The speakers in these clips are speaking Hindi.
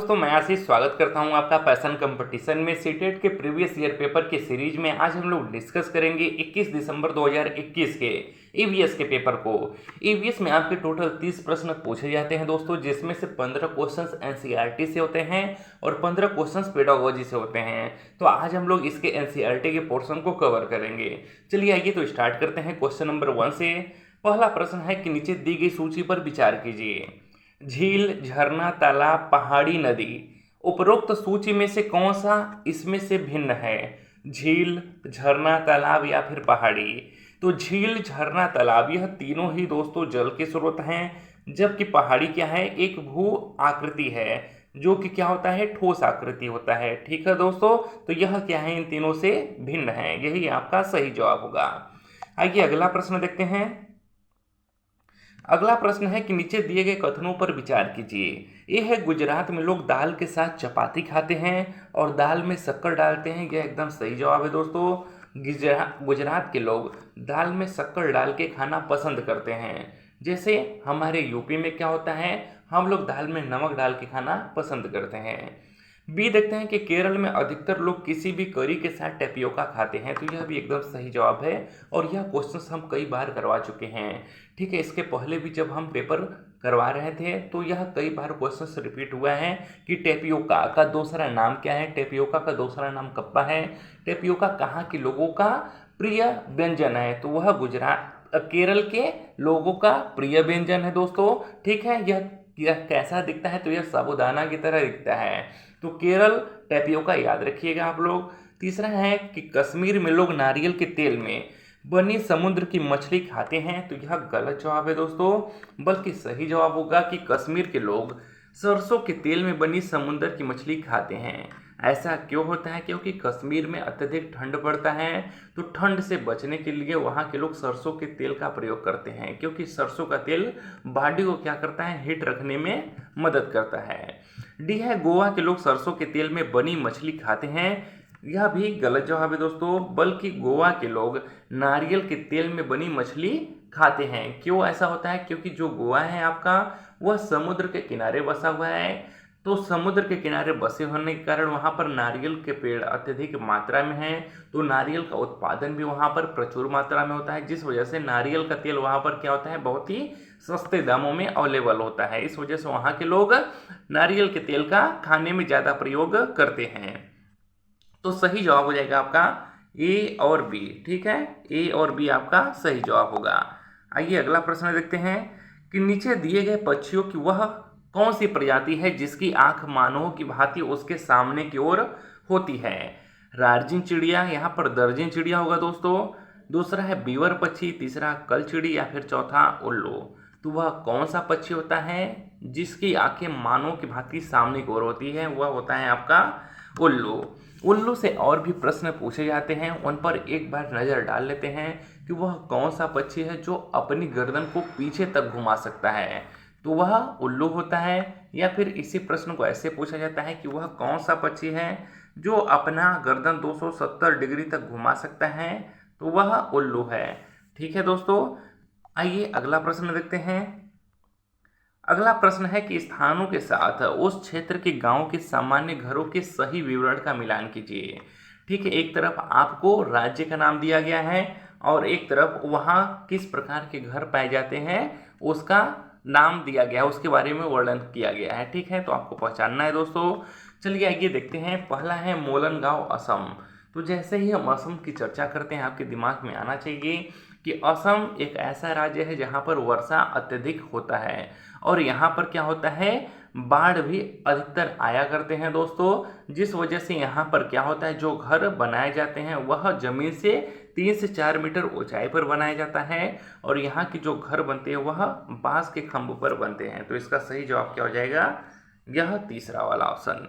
दोस्तों, मैं आशीष स्वागत करता हूं आपका पैशन कंपटीशन में सीटेट के प्रीवियस ईयर पेपर की सीरीज में। आज हम लोग डिस्कस करेंगे 21 दिसंबर 2021 के ईवीएस के पेपर को। ईवीएस में आपके टोटल 30 प्रश्न पूछे जाते हैं दोस्तों, जिसमें से 15 क्वेश्चंस एनसीईआरटी से होते हैं और 15 क्वेश्चंस पेडागोजी से होते हैं। तो आज हम लोग इसके एनसीईआरटी के पोर्शन को कवर करेंगे। चलिए आइए तो स्टार्ट करते हैं क्वेश्चन नंबर 1 से। पहला प्रश्न है कि नीचे दी गई सूची पर विचार कीजिए। झील, झरना, तालाब, पहाड़ी, नदी, उपरोक्त सूची में से कौन सा इसमें से भिन्न है? झील, झरना, तालाब या फिर पहाड़ी? तो झील, झरना, तालाब यह तीनों ही दोस्तों जल के स्रोत हैं, जबकि पहाड़ी क्या है? एक भू आकृति है, जो कि क्या होता है? ठोस आकृति होता है। ठीक है दोस्तों, तो यह क्या है? इन तीनों से भिन्न है। यही आपका सही जवाब होगा। आइए अगला प्रश्न देखते हैं। अगला प्रश्न है कि नीचे दिए गए कथनों पर विचार कीजिए। ये है, गुजरात में लोग दाल के साथ चपाती खाते हैं और दाल में शक्कर डालते हैं। यह एकदम सही जवाब है दोस्तों। गुजरात के लोग दाल में शक्कर डाल के खाना पसंद करते हैं। जैसे हमारे यूपी में क्या होता है, हम लोग दाल में नमक डाल के खाना पसंद करते हैं। बी देखते हैं कि केरल में अधिकतर लोग किसी भी करी के साथ टेपियोका खाते हैं। तो यह भी एकदम सही जवाब है और यह क्वेश्चन हम कई बार करवा चुके हैं। ठीक है, इसके पहले भी जब हम पेपर करवा रहे थे तो यह कई बार क्वेश्चन रिपीट हुआ है कि टेपियोका का दूसरा नाम क्या है, टेपियोका का दूसरा नाम कप्पा है, टेपियोका कहाँ के लोगों का प्रिय व्यंजन है? तो वह केरल के लोगों का प्रिय व्यंजन है दोस्तों। ठीक है, यह कैसा दिखता है? तो यह साबूदाना की तरह दिखता है। तो केरल टेपियोका याद रखिएगा आप लोग। तीसरा है कि कश्मीर में लोग नारियल के तेल में बनी समुद्र की मछली खाते हैं। तो यह गलत जवाब है दोस्तों, बल्कि सही जवाब होगा कि कश्मीर के लोग सरसों के तेल में बनी समुद्र की मछली खाते हैं। ऐसा क्यों होता है? क्योंकि कश्मीर में अत्यधिक ठंड पड़ता है, तो ठंड से बचने के लिए वहाँ के लोग सरसों के तेल का प्रयोग करते हैं, क्योंकि सरसों का तेल बॉडी को क्या करता है? हीट रखने में मदद करता है। डी है, गोवा के लोग सरसों के तेल में बनी मछली खाते हैं। यह भी गलत जवाब है दोस्तों, बल्कि गोवा के लोग नारियल के तेल में बनी मछली खाते हैं। क्यों ऐसा होता है? क्योंकि जो गोवा है आपका, वह समुद्र के किनारे बसा हुआ है। तो समुद्र के किनारे बसे होने के कारण वहाँ पर नारियल के पेड़ अत्यधिक मात्रा में हैं, तो नारियल का उत्पादन भी वहाँ पर प्रचुर मात्रा में होता है, जिस वजह से नारियल का तेल वहाँ पर क्या होता है? बहुत ही सस्ते दामों में अवेलेबल होता है। इस वजह से वहाँ के लोग नारियल के तेल का खाने में ज़्यादा प्रयोग करते हैं। तो सही जवाब हो जाएगा आपका ए और बी। ठीक है, ए और बी आपका सही जवाब होगा। आइए अगला प्रश्न देखते हैं कि नीचे दिए गए पक्षियों की वह कौन सी प्रजाति है जिसकी आंख मानव की भांति उसके सामने की ओर होती है? रार्जिन चिड़िया, यहाँ पर दर्जन चिड़िया होगा दोस्तों। दूसरा है बीवर पक्षी, तीसरा कलचिड़ी या फिर चौथा उल्लू। तो वह कौन सा पक्षी होता है जिसकी आंखें मानव की भांति सामने की ओर होती है? वह होता है आपका उल्लू। उल्लू से और भी प्रश्न पूछे जाते हैं, उन पर एक बार नज़र डाल लेते हैं कि वह कौन सा पक्षी है जो अपनी गर्दन को पीछे तक घुमा सकता है। तो वह उल्लू होता है। या फिर इसी प्रश्न को ऐसे पूछा जाता है कि वह कौन सा पक्षी है जो अपना गर्दन 270 डिग्री तक घुमा सकता है? तो वह उल्लू है। ठीक है दोस्तों, आइए अगला प्रश्न देखते हैं। अगला प्रश्न है कि स्थानों के साथ उस क्षेत्र के गांव के सामान्य घरों के सही विवरण का मिलान कीजिए। ठीक है, एक तरफ आपको राज्य का नाम दिया गया है और एक तरफ वहाँ किस प्रकार के घर पाए जाते हैं उसका नाम दिया गया है, उसके बारे में वर्णन किया गया है। ठीक है, तो आपको पहचानना है दोस्तों। चलिए आइए देखते हैं। पहला है मोलनगांव, असम। तो जैसे ही हम असम की चर्चा करते हैं, आपके दिमाग में आना चाहिए कि असम एक ऐसा राज्य है जहाँ पर वर्षा अत्यधिक होता है और यहाँ पर क्या होता है? बाढ़ भी अधिकतर आया करते हैं दोस्तों, जिस वजह से यहाँ पर क्या होता है? जो घर बनाए जाते हैं वह जमीन से 3 से 4 मीटर ऊंचाई पर बनाया जाता है और यहाँ के जो घर बनते हैं वह बांस के खंभ पर बनते हैं। तो इसका सही जवाब क्या हो जाएगा? यह तीसरा वाला ऑप्शन।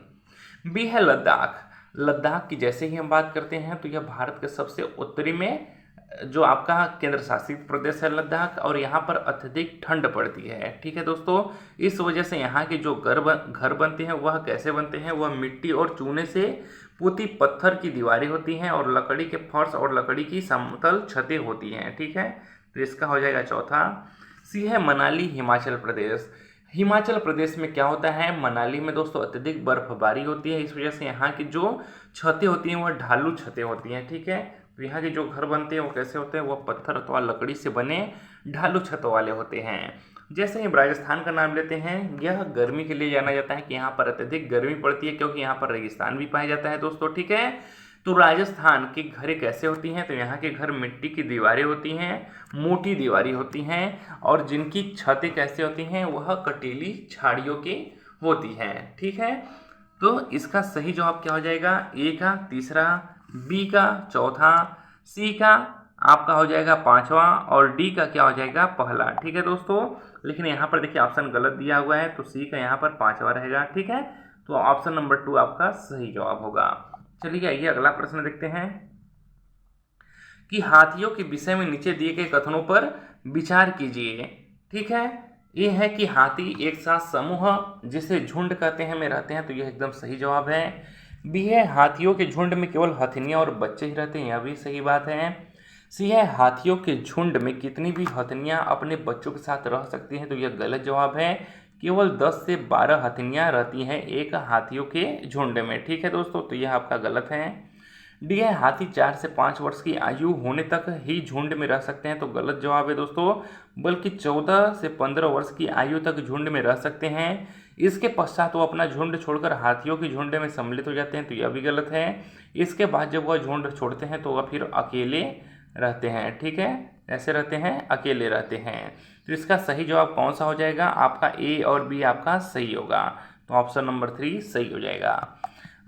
बी है लद्दाख। लद्दाख की जैसे ही हम बात करते हैं तो यह भारत के सबसे उत्तरी में जो आपका केंद्र शासित प्रदेश है लद्दाख, और यहाँ पर अत्यधिक ठंड पड़ती है। ठीक है दोस्तों, इस वजह से यहाँ के जो घर बनते हैं वह कैसे बनते हैं? वह मिट्टी और चूने से पुती पत्थर की दीवारें होती हैं और लकड़ी के फर्श और लकड़ी की समतल छतें होती हैं। ठीक है, तो इसका हो जाएगा चौथा। सी है मनाली, हिमाचल प्रदेश। हिमाचल प्रदेश में क्या होता है, मनाली में दोस्तों अत्यधिक बर्फबारी होती है, इस वजह से यहाँ की जो छतें होती हैं वह ढालू छतें होती हैं। ठीक है, तो यहाँ के जो घर बनते हैं वो कैसे होते हैं, वो पत्थर अथवा लकड़ी से बने ढालू छतों वाले होते हैं। जैसे ही राजस्थान का नाम लेते हैं, यह गर्मी के लिए जाना जाता है कि यहाँ पर अत्यधिक गर्मी पड़ती है, क्योंकि यहाँ पर रेगिस्तान भी पाया जाता है दोस्तों। ठीक है, तो राजस्थान की घरें कैसे होती हैं, तो यहाँ के घर मिट्टी की दीवारें होती हैं, मोटी दीवारें होती हैं, और जिनकी छतें कैसे होती हैं, वह कटीली झाड़ियों की होती हैं। ठीक है, तो इसका सही जवाब क्या हो जाएगा, ए का तीसरा, बी का चौथा, सी का आपका हो जाएगा पांचवा, और डी का क्या हो जाएगा, पहला। ठीक है दोस्तों, लेकिन यहाँ पर देखिए ऑप्शन गलत दिया हुआ है, तो सी का यहाँ पर पांचवा रहेगा। ठीक है, तो ऑप्शन नंबर 2 आपका सही जवाब होगा। चलिए आइए अगला प्रश्न देखते हैं कि हाथियों के विषय में नीचे दिए गए कथनों पर विचार कीजिए। ठीक है, ये है कि हाथी एक साथ समूह जिसे झुंड कहते हैं में रहते हैं, तो यह एकदम सही जवाब है। बी है हाथियों के झुंड में केवल हथिनियां और बच्चे ही रहते हैं, यह भी सही बात है। सी है हाथियों के झुंड में कितनी भी हथिनियां अपने बच्चों के साथ रह सकती हैं, तो यह गलत जवाब है, केवल 10 से 12 हथिनियां रहती हैं एक हाथियों के झुंड में। ठीक है दोस्तों, तो यह आपका गलत है। डी है हाथी 4 से 5 वर्ष की आयु होने तक ही झुंड में रह सकते हैं, तो गलत जवाब है दोस्तों, बल्कि 14 से 15 वर्ष की आयु तक झुंड में रह सकते हैं। इसके पश्चात वो अपना झुंड छोड़कर हाथियों के झुंड में सम्मिलित हो जाते हैं, तो यह भी गलत है। इसके बाद जब वह झुंड छोड़ते हैं तो वह फिर अकेले रहते हैं। ठीक है, ऐसे रहते हैं, अकेले रहते हैं। तो इसका सही जवाब कौन सा हो जाएगा, आपका ए और बी आपका सही होगा, तो ऑप्शन नंबर 3 सही हो जाएगा।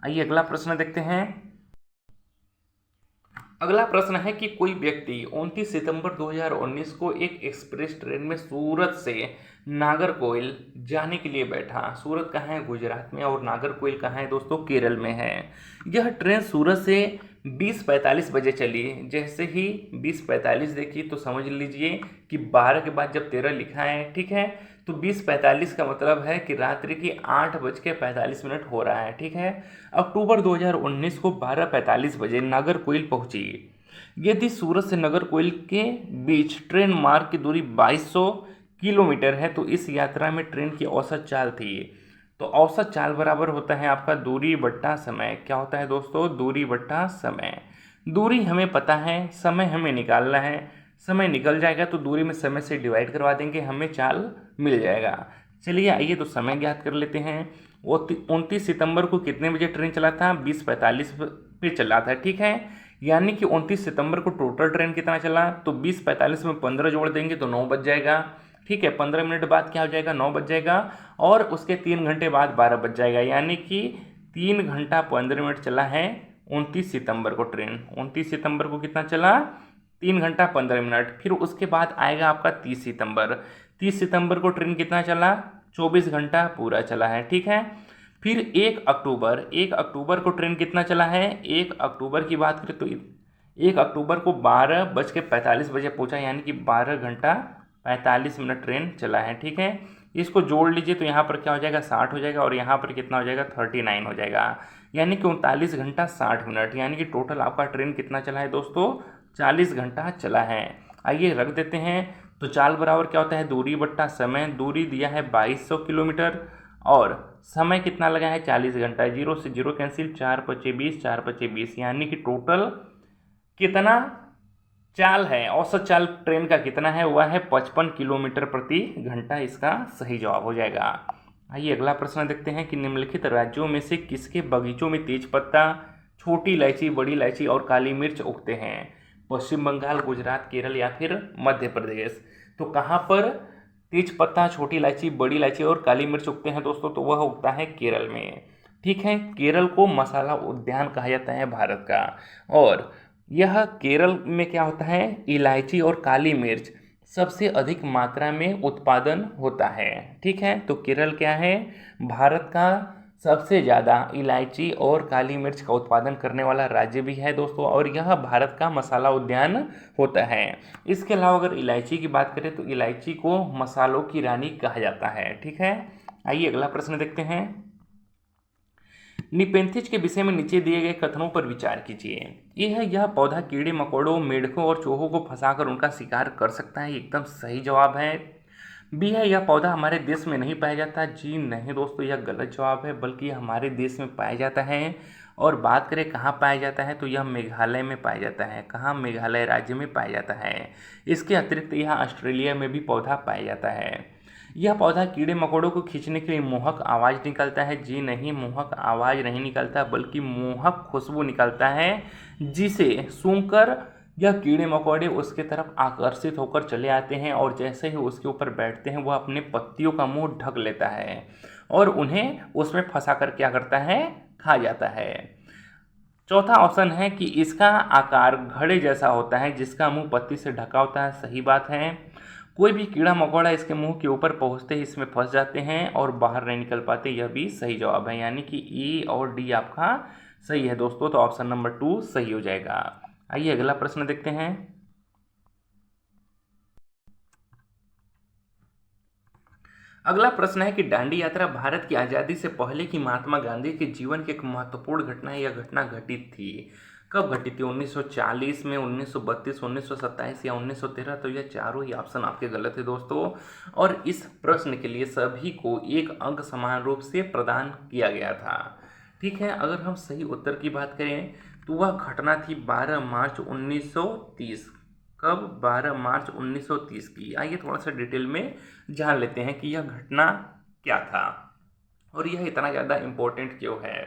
आइए अगला प्रश्न देखते हैं। अगला प्रश्न है कि कोई व्यक्ति 29 सितंबर 2019 को एक एक्सप्रेस ट्रेन में सूरत से नागरकोइल जाने के लिए बैठा। सूरत कहाँ है, गुजरात में, और नागरकोइल कहाँ है दोस्तों, केरल में है। यह ट्रेन सूरत से 20:45 बजे चली। जैसे ही 20:45 देखी तो समझ लीजिए कि 12 के बाद जब 13 लिखा है, ठीक है, तो 20:45 का मतलब है कि रात्रि की 8:45 हो रहा है। ठीक है, अक्टूबर 2019 को 12:45 बजे नागरकोइल पहुंची। यदि सूरत से नागरकोइल के बीच ट्रेन मार्ग की दूरी 2200 किलोमीटर है, तो इस यात्रा में ट्रेन की औसत चाल थी, तो औसत चाल बराबर होता है आपका दूरी बट्टा समय। क्या होता है दोस्तों, दूरी बट्टा समय। दूरी हमें पता है, समय हमें निकालना है। समय निकल जाएगा तो दूरी में समय से डिवाइड करवा देंगे, हमें चाल मिल जाएगा। चलिए आइए तो समय ज्ञात कर लेते हैं। वो 29 सितंबर को कितने बजे ट्रेन चला था, 20:45 पे चला था। ठीक है, यानी कि 29 सितंबर को टोटल ट्रेन कितना चला, तो 20:45 में 15 जोड़ देंगे तो 9 बज जाएगा। ठीक है, 15 मिनट बाद क्या हो जाएगा, 9 बज जाएगा, और उसके 3 घंटे बाद 12 बज जाएगा, यानी कि 3 घंटा 15 मिनट चला है 29 सितंबर को ट्रेन। 29 सितंबर को कितना चला, 3 घंटा 15 मिनट। फिर उसके बाद आएगा आपका 30 सितंबर। 30 सितंबर को ट्रेन कितना चला, 24 घंटा पूरा चला है। ठीक है, फिर 1 अक्टूबर को ट्रेन कितना चला है, 1 अक्टूबर की बात करें तो 1 अक्टूबर को 12:45 बजे पहुंचा, यानी कि 12 घंटा 45 मिनट ट्रेन चला है। ठीक है, इसको जोड़ लीजिए तो यहाँ पर क्या हो जाएगा, 60 हो जाएगा, और यहाँ पर कितना हो जाएगा, 39 हो जाएगा, यानी कि 39 घंटा 60 मिनट, यानी कि टोटल आपका ट्रेन कितना चला है दोस्तों, 40 घंटा चला है। आइए रख देते हैं। तो चाल बराबर क्या होता है, दूरी बट्टा समय। दूरी दिया है 2200 किलोमीटर, और समय कितना लगा है, 40 घंटा। 0 से 0 कैंसिल, 4×5 20, 4×5 20, यानी कि टोटल कितना चाल है, औसत चाल ट्रेन का कितना है, वह है 55 किलोमीटर प्रति घंटा। इसका सही जवाब हो जाएगा। आइए अगला प्रश्न देखते हैं कि निम्नलिखित राज्यों में से किसके बगीचों में तेज पत्ता, छोटी इलायची, बड़ी इलायची और काली मिर्च उगते हैं। पश्चिम बंगाल, गुजरात, केरल या फिर मध्य प्रदेश। तो कहाँ पर तेज पत्ता, छोटी इलायची, बड़ी इलायची और काली मिर्च उगते हैं दोस्तों, तो वह उगता है केरल में। ठीक है, केरल को मसाला उद्यान कहा जाता है भारत का, और यह केरल में क्या होता है, इलायची और काली मिर्च सबसे अधिक मात्रा में उत्पादन होता है। ठीक है, तो केरल क्या है, भारत का सबसे ज़्यादा इलायची और काली मिर्च का उत्पादन करने वाला राज्य भी है दोस्तों, और यह भारत का मसाला उद्यान होता है। इसके अलावा अगर इलायची की बात करें तो इलायची को मसालों की रानी कहा जाता है। ठीक है, आइए अगला प्रश्न देखते हैं। निपेंथिज के विषय में नीचे दिए गए कथनों पर विचार कीजिए। यह पौधा कीड़े मकोड़ों, मेढकों और चूहों को फंसाकर उनका शिकार कर सकता है, एकदम सही जवाब है। बी है यह पौधा हमारे देश में नहीं पाया जाता। जी नहीं दोस्तों, यह गलत जवाब है, बल्कि यह हमारे देश में पाया जाता है। और बात करें कहाँ पाया जाता है तो यह मेघालय में पाया जाता है। कहाँ? मेघालय राज्य में पाया जाता है। इसके अतिरिक्त यह ऑस्ट्रेलिया में भी पौधा पाया जाता है। यह पौधा कीड़े मकोड़ों को खींचने के लिए मोहक आवाज़ निकालता है। जी नहीं, मोहक आवाज़ नहीं निकालता, बल्कि मोहक खुशबू निकालता है, जिसे सूंघकर यह कीड़े मकोड़े उसके तरफ आकर्षित होकर चले आते हैं और जैसे ही उसके ऊपर बैठते हैं वह अपने पत्तियों का मुंह ढक लेता है और उन्हें उसमें फंसा कर क्या करता है? खा जाता है। चौथा ऑप्शन है कि इसका आकार घड़े जैसा होता है जिसका मुंह पत्ती से ढका होता है। सही बात है। कोई भी कीड़ा मकोड़ा इसके मुंह के ऊपर पहुंचते ही इसमें फंस जाते हैं और बाहर नहीं निकल पाते। यह भी सही जवाब है, यानी कि ए और डी आपका सही है दोस्तों। तो ऑप्शन नंबर 2 सही हो जाएगा। आइए अगला प्रश्न देखते हैं। अगला प्रश्न है कि दांडी यात्रा भारत की आज़ादी से पहले की महात्मा गांधी के जीवन की एक महत्वपूर्ण घटना है। यह घटना घटित थी। कब घटित थी? 1940 में, 1932, 1927 या 1913? तो यह चारों ही ऑप्शन आपके गलत है दोस्तों। और इस प्रश्न के लिए सभी को एक अंक समान रूप से प्रदान किया गया था। ठीक है, अगर हम सही उत्तर की बात करें तो वह घटना थी 12 मार्च 1930। कब? 12 मार्च 1930 की। आइए थोड़ा सा डिटेल में जान लेते हैं कि यह घटना क्या था और यह इतना ज़्यादा इम्पोर्टेंट क्यों है।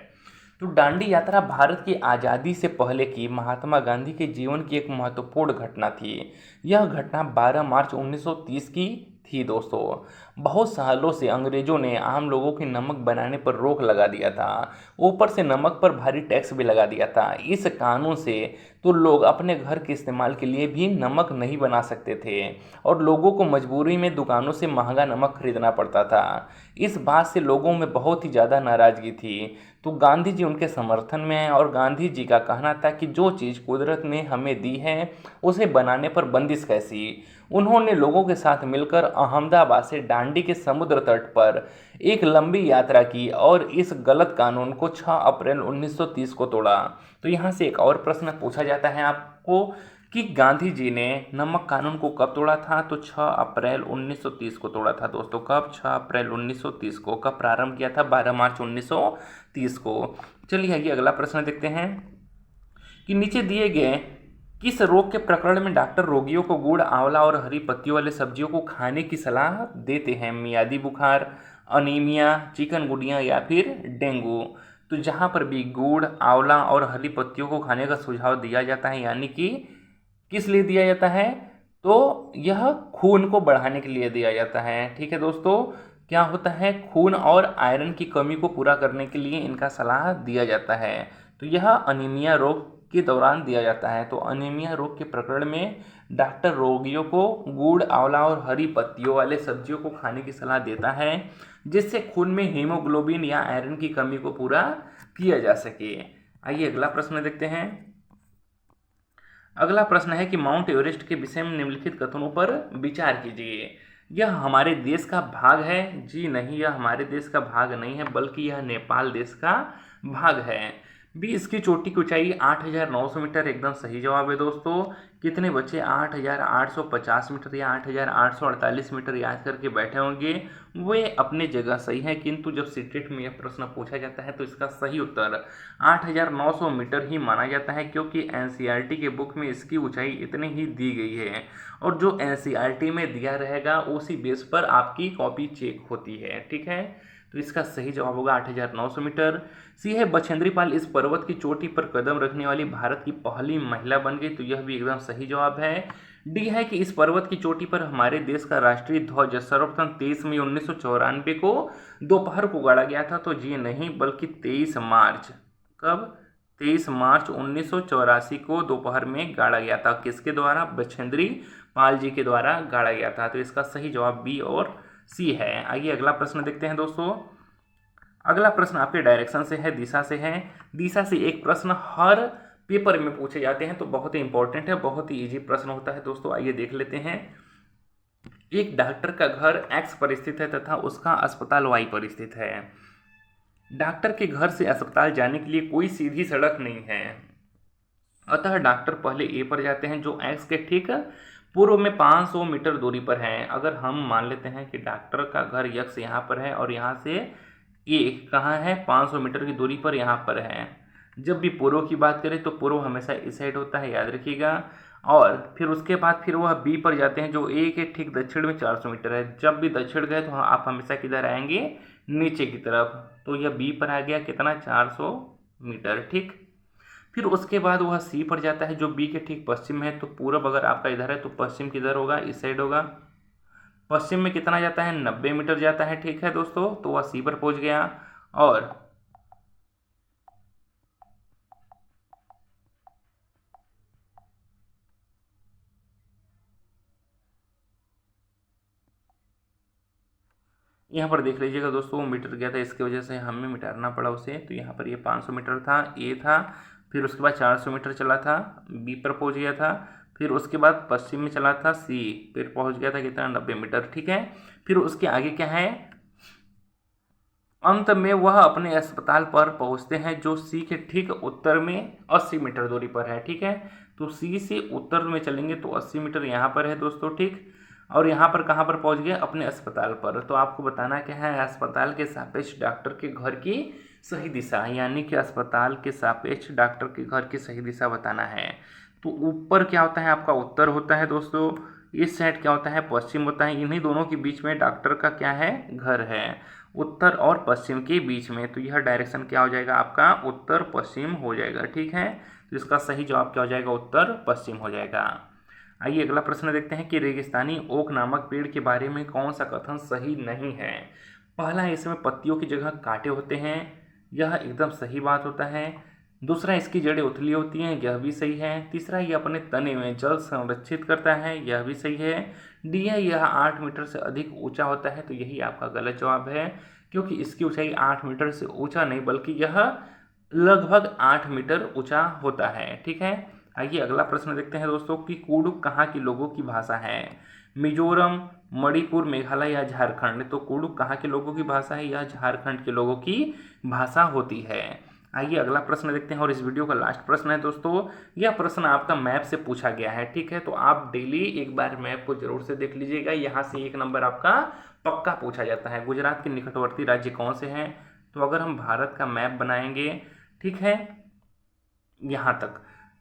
तो दांडी यात्रा भारत की आज़ादी से पहले की महात्मा गांधी के जीवन की एक महत्वपूर्ण घटना थी। यह घटना 12 मार्च 1930 की थी दोस्तों। बहुत सालों से अंग्रेजों ने आम लोगों के नमक बनाने पर रोक लगा दिया था। ऊपर से नमक पर भारी टैक्स भी लगा दिया था। इस कानून से तो लोग अपने घर के इस्तेमाल के लिए भी नमक नहीं बना सकते थे और लोगों को मजबूरी में दुकानों से महंगा नमक खरीदना पड़ता था। इस बात से लोगों में बहुत ही ज़्यादा नाराज़गी थी। तो गांधी जी उनके समर्थन में हैं और गांधी जी का कहना था कि जो चीज़ कुदरत ने हमें दी है उसे बनाने पर बंदिश कैसी। उन्होंने लोगों के साथ मिलकर अहमदाबाद से दांडी के समुद्र तट पर एक लंबी यात्रा की और इस गलत कानून को 6 अप्रैल 1930 को तोड़ा। तो यहाँ से एक और प्रश्न पूछा जाता है आपको कि गांधी जी ने नमक कानून को कब तोड़ा था? तो 6 अप्रैल 1930 को तोड़ा था दोस्तों। कब? 6 अप्रैल 1930 को। कब प्रारंभ किया था? 12 मार्च 1930 को। चलिए आइए अगला प्रश्न देखते हैं कि नीचे दिए गए किस रोग के प्रकरण में डॉक्टर रोगियों को गुड़, आंवला और हरी पत्तियों वाले सब्जियों को खाने की सलाह देते हैं? मियादी बुखार, अनीमिया, चिकनगुनिया या फिर डेंगू? तो जहाँ पर भी गुड़, आंवला और हरी पत्तियों को खाने का सुझाव दिया जाता है, यानी कि किस लिए दिया जाता है? तो यह खून को बढ़ाने के लिए दिया जाता है। ठीक है दोस्तों, क्या होता है? खून और आयरन की कमी को पूरा करने के लिए इनका सलाह दिया जाता है। तो यह अनीमिया रोग के दौरान दिया जाता है। तो अनीमिया रोग के प्रकरण में डॉक्टर रोगियों को गुड़, आंवला और हरी पत्तियों वाले सब्जियों को खाने की सलाह देता है जिससे खून में हीमोग्लोबिन या आयरन की कमी को पूरा किया जा सके। आइए अगला प्रश्न देखते हैं। अगला प्रश्न है कि माउंट एवरेस्ट के विषय में निम्नलिखित कथनों पर विचार कीजिए। यह हमारे देश का भाग है? जी नहीं, यह हमारे देश का भाग नहीं है, बल्कि यह नेपाल देश का भाग है। बी, इसकी चोटी की ऊंचाई 8,900 मीटर। एकदम सही जवाब है दोस्तों। कितने बच्चे 8,850 मीटर या 8,848 मीटर याद करके बैठे होंगे? वे अपने जगह सही है, किंतु जब सीटेट में यह प्रश्न पूछा जाता है तो इसका सही उत्तर 8,900 मीटर ही माना जाता है, क्योंकि एनसीईआरटी के बुक में इसकी ऊंचाई इतनी ही दी गई है और जो एनसीईआरटी में दिया रहेगा उसी बेस पर आपकी कॉपी चेक होती है। ठीक है, तो इसका सही जवाब होगा 8,900 मीटर। सी है, बछेंद्री पाल इस पर्वत की चोटी पर कदम रखने वाली भारत की पहली महिला बन गई। तो यह भी एकदम सही जवाब है। डी है कि इस पर्वत की चोटी पर हमारे देश का राष्ट्रीय ध्वज सर्वप्रथम 23 मई 1994 को दोपहर को गाड़ा गया था। तो जी नहीं, बल्कि 23 मार्च। कब? 23 मार्च 1984 को दोपहर में गाड़ा गया था। किसके द्वारा? बछेंद्री पाल जी के द्वारा गाड़ा गया था। तो इसका सही जवाब बी और सी है। आइए अगला प्रश्न देखते हैं दोस्तों। अगला प्रश्न आपके डायरेक्शन से है, दिशा से है। दिशा से एक प्रश्न हर पेपर में पूछे जाते हैं, तो बहुत ही इंपॉर्टेंट है, बहुत ही इजी प्रश्न होता है दोस्तों। आइए देख लेते हैं। एक डॉक्टर का घर एक्स पर स्थित है तथा उसका अस्पताल वाई पर स्थित है। डॉक्टर के घर से अस्पताल जाने के लिए कोई सीधी सड़क नहीं है, अतः डॉक्टर पहले ए पर जाते हैं जो एक्स के ठीक पूर्व में 500 मीटर दूरी पर है। अगर हम मान लेते हैं कि डॉक्टर का घर यक्स यहाँ पर है और यहाँ से ये कहाँ है, 500 मीटर की दूरी पर यहाँ पर है। जब भी पूर्व की बात करें तो पूर्व हमेशा इस साइड होता है, याद रखिएगा। और फिर उसके बाद फिर वह बी पर जाते हैं जो ए के ठीक दक्षिण में 400 मीटर है। जब भी दक्षिण गए तो आप हमेशा किधर आएंगे, नीचे की तरफ। तो यह बी पर आ गया कितना, 400 मीटर, ठीक। फिर उसके बाद वह सी पर जाता है जो बी के ठीक पश्चिम है। तो पूरब अगर आपका इधर है तो पश्चिम किधर होगा, इस साइड होगा। पश्चिम में कितना जाता है, 90 मीटर जाता है, ठीक है दोस्तों। तो वह सी पर पहुंच गया। और यहाँ पर देख लीजिएगा दोस्तों, वो मीटर गया था, इसकी वजह से हमें मिटाना पड़ा उसे। तो यहाँ पर ये 500 मीटर था, ए था। फिर उसके बाद 400 मीटर चला था, बी पर पहुँच गया था। फिर उसके बाद पश्चिम में चला था, सी, फिर पहुँच गया था कितना, 90 मीटर, ठीक है। फिर उसके आगे क्या है, अंत में वह अपने अस्पताल पर पहुंचते हैं जो सी के ठीक उत्तर में 80 मीटर दूरी पर है, ठीक है। तो सी से उत्तर में चलेंगे तो 80 मीटर यहाँ पर है दोस्तों, ठीक। और यहाँ पर कहाँ पर पहुँच गए, अपने अस्पताल पर। तो आपको बताना क्या है, अस्पताल के सापेक्ष डॉक्टर के घर की सही दिशा, यानी कि अस्पताल के सापेक्ष डॉक्टर के घर की सही दिशा बताना है। तो ऊपर क्या होता है, आपका उत्तर होता है दोस्तों। इस साइड क्या होता है, पश्चिम होता है। इन्हीं दोनों के बीच में डॉक्टर का क्या है, घर है, उत्तर और पश्चिम के बीच में। तो यह डायरेक्शन क्या हो जाएगा, आपका उत्तर पश्चिम हो जाएगा, ठीक है। तो इसका सही जवाब क्या हो जाएगा, उत्तर पश्चिम हो जाएगा। आइए अगला प्रश्न देखते हैं कि रेगिस्तानी ओक नामक पेड़ के बारे में कौन सा कथन सही नहीं है। पहला, इसमें पत्तियों की जगह कांटे होते हैं, यह एकदम सही बात होता है। दूसरा, इसकी जड़ें उथली होती हैं, यह भी सही है। तीसरा, यह अपने तने में जल संरक्षित करता है, यह भी सही है। डी है, यह 8 मीटर से अधिक ऊंचा होता है। तो यही आपका गलत जवाब है, क्योंकि इसकी ऊंचाई 8 मीटर से ऊंचा नहीं बल्कि यह लगभग 8 मीटर ऊंचा होता है, ठीक है। आइए अगला प्रश्न देखते हैं दोस्तों कि कुडुक कहाँ के लोगों की भाषा है। मिजोरम, मणिपुर, मेघालय या झारखंड। तो कुडुक कहाँ के लोगों की भाषा है, यह झारखंड के लोगों की भाषा होती है। आइए अगला प्रश्न देखते हैं और इस वीडियो का लास्ट प्रश्न है दोस्तों। यह प्रश्न आपका मैप से पूछा गया है, ठीक है। तो आप डेली एक बार मैप को जरूर से देख लीजिएगा, यहाँ से 1 नंबर आपका पक्का पूछा जाता है। गुजरात के निकटवर्ती राज्य कौन से हैं। तो अगर हम भारत का मैप बनाएंगे, ठीक है, यहाँ तक,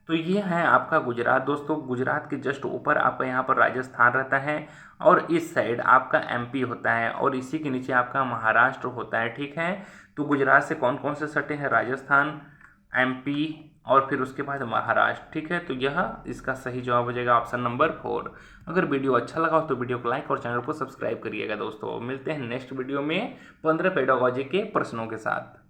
तो ये है आपका गुजरात दोस्तों। गुजरात के जस्ट ऊपर आपका यहाँ पर राजस्थान रहता है और इस साइड आपका एमपी होता है और इसी के नीचे आपका महाराष्ट्र होता है, ठीक है। तो गुजरात से कौन कौन से सटे हैं, राजस्थान, एमपी और फिर उसके बाद महाराष्ट्र, ठीक है। तो यह इसका सही जवाब हो जाएगा ऑप्शन नंबर 4। अगर वीडियो अच्छा लगा हो तो वीडियो को लाइक और चैनल को सब्सक्राइब करिएगा दोस्तों। मिलते हैं नेक्स्ट वीडियो में 15 पेडागोजी के प्रश्नों के साथ।